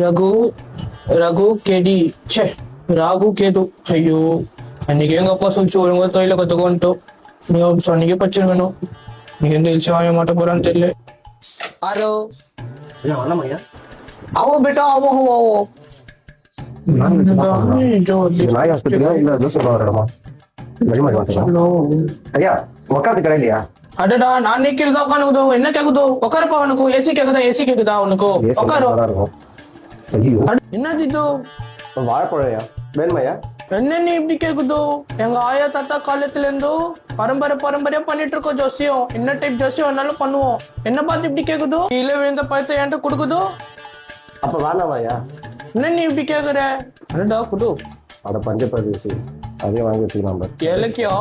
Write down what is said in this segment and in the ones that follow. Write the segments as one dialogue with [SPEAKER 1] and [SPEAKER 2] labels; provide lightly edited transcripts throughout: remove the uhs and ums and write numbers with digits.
[SPEAKER 1] ரகு ரகு கேடி ச்சே ராகு கேது ஐயோ அன்னைக்கு எங்க அப்பா சொல்லிச்சு ஒழுங்கா தொழில கத்துக்கோன்ட்டு நீ சொன்னீங்க பச்சை வேணும் நீ எந்த இழிச்சு வாங்க மாட்ட போறான்னு தெரியல ஆரோ
[SPEAKER 2] வரலாமையா
[SPEAKER 1] आवो बेटा आवो हो आवो जो
[SPEAKER 2] நாய் ஆஸ்பத்திரியா இல்ல ஜோசப் இடமா வெளிமாடி வாங்க ஐயா உட்காந்து கடையிலையா
[SPEAKER 1] அடடா நான் நிக்கிறதா உட்காந்து என்ன கேக்குதோ உட்காருப்பா உனக்கு ஏசி கேக்குதா உனக்கு உட்காரு
[SPEAKER 2] ஐயோ
[SPEAKER 1] என்னது இது
[SPEAKER 2] வாழைப்பழையா வேணுமையா
[SPEAKER 1] என்ன நீ இப்படி கேக்குதோ எங்க ஆயா தாத்தா காலத்துல இருந்தோ பரம்பரையா பண்ணிட்டு இருக்கோம் ஜோசியம் என்ன டைப் ஜோசியம் வேணாலும் பண்ணுவோம் என்ன பார்த்து இப்படி கேக்குதோ கீழே விழுந்த பழத்தை என்கிட்ட கொடுக்குதோ
[SPEAKER 2] அப்ப வேணாமாயா
[SPEAKER 1] என்ன நீ இப்படி கேக்குற அடடா குடு
[SPEAKER 2] அட பஞ்சப்பரிசி அதே வாங்கி வச்சுக்கலாம் பாரு
[SPEAKER 1] ஏலக்கியா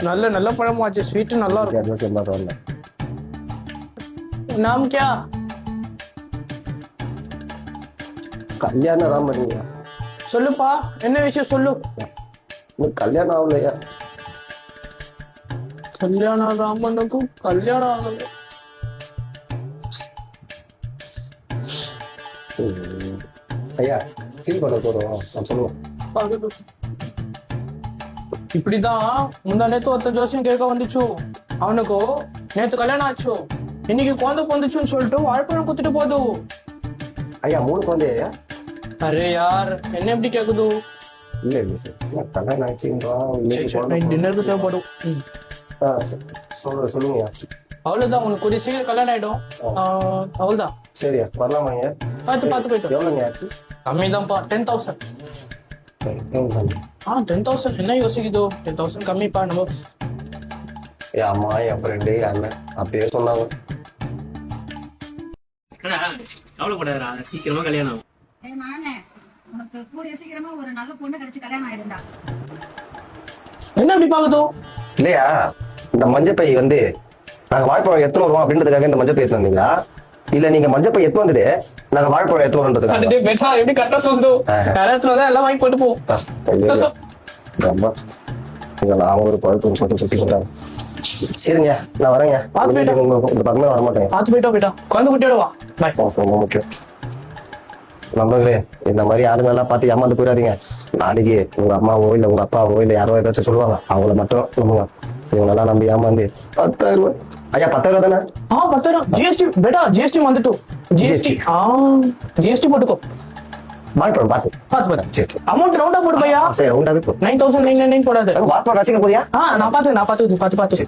[SPEAKER 1] நல்ல நல்ல பழமாச்சு ஸ்வீட் நல்லா இருக்கும் नाम क्या
[SPEAKER 2] கல்யாணம் தான் பண்ணீங்க
[SPEAKER 1] சொல்லுப்பா என்ன விஷயம் சொல்லு
[SPEAKER 2] கல்யாணம் ஆகலையா
[SPEAKER 1] கல்யாணம் ராமனுக்கும் கல்யாணம் ஆகல
[SPEAKER 2] ஐயா ஃபீல் பண்ண போறோம் நான் சொல்லுவோம்
[SPEAKER 1] இப்படிதான் முந்தா நேத்து ஒருத்த ஜோசியம் கேட்க வந்துச்சு அவனுக்கு நேத்து கல்யாணம் ஆச்சு இன்னைக்கு குழந்தை பொந்துச்சுன்னு சொல்லிட்டு வாழைப்பழம் குத்துட்டு போகுது
[SPEAKER 2] ஐயா 3 குழந்தையா
[SPEAKER 1] அரே யார் என்ன எப்படி கேக்குது
[SPEAKER 2] இல்ல இல்ல சார் கல்யாணம் ஆச்சுன்றா
[SPEAKER 1] டின்னருக்கு தேவைப்படும்
[SPEAKER 2] சொல்லுங்கய்யா
[SPEAKER 1] அவ்வளவுதான் உனக்கு கூடிய சீக்கிரம் கல்யாணம் ஆயிடும் அவ்வளவுதான்
[SPEAKER 2] சரியா வரலாமா ஐயா
[SPEAKER 1] பார்த்து போயிட்டு
[SPEAKER 2] எவ்வளோங்க ஆச்சு
[SPEAKER 1] கம்மிதான்ப்பா 10,000 10,000 என்ன யோசிக்குதோ 10,000 கம்மிப்பா நம்ம
[SPEAKER 2] என் அம்மா என் ஃப்ரெண்டு என் அண்ணன் அப்பயே சொன்னாங்க
[SPEAKER 3] கவலைப்படாதா சீக்கிரமா கல்யாணம்
[SPEAKER 4] உனக்கு கூடிய சீக்கிரமா ஒரு நல்ல பொண்ணு கிடைச்சு கல்யாணம் ஆயிருந்தா
[SPEAKER 1] என்ன இப்படி பாக்குதோ
[SPEAKER 2] இல்லையா இந்த மஞ்சப்பை வந்து நாங்க வாழைப்பழம் எத்தனை வருவோம் அப்படின்றதுக்காக இந்த மஞ்சப்பை எடுத்து வந்தீங்களா இல்ல நீங்க மஞ்சப்பை எத்து வந்தது நாங்க வாழைப்பழம் எத்து வரன்றதுக்காக
[SPEAKER 1] பெட்டா எப்படி கரெக்டா சொல்லுதோ நேரத்துல தான் எல்லாம் வாங்கி போட்டு போ
[SPEAKER 2] நான் ஒரு பழக்கம் சொல்லிட்டு சுத்தி சொல்றாங்க சரிங்க நான் வரேங்க இந்த பக்கமே வர மாட்டேங்க
[SPEAKER 1] பார்த்து போயிட்டா குழந்தை குட்டியோட வா பாய்
[SPEAKER 2] ரொம்ப முக்கியம் நண்பர்களே இந்த மாதிரி யாருங்க எல்லாம் பார்த்து ஏமாந்து போயிடாதீங்க நாளைக்கு உங்க அம்மாவோ இல்ல உங்க அப்பாவோ இல்ல யாரோ ஏதாச்சும் சொல்லுவாங்க அவங்கள மட்டும் நம்புங்க இவங்களெல்லாம் நம்பி ஏமாந்து 10,000 ரூபாய் ஐயா 10,000 தானே
[SPEAKER 1] 10,000 ஜிஎஸ்டி பேட்டா ஜிஎஸ்டி வந்துட்டு ஜிஎஸ்டி போட்டுக்கோ
[SPEAKER 2] வாழைப்பழம் பார்த்து சரி
[SPEAKER 1] அமௌண்ட் ரவுண்டா போடு பையா
[SPEAKER 2] சரி ரவுண்டாவே போ
[SPEAKER 1] 9,999 போடாது
[SPEAKER 2] வாழைப்பழம் ரசிக்க போறியா
[SPEAKER 1] நான் பார்த்து பார்த்து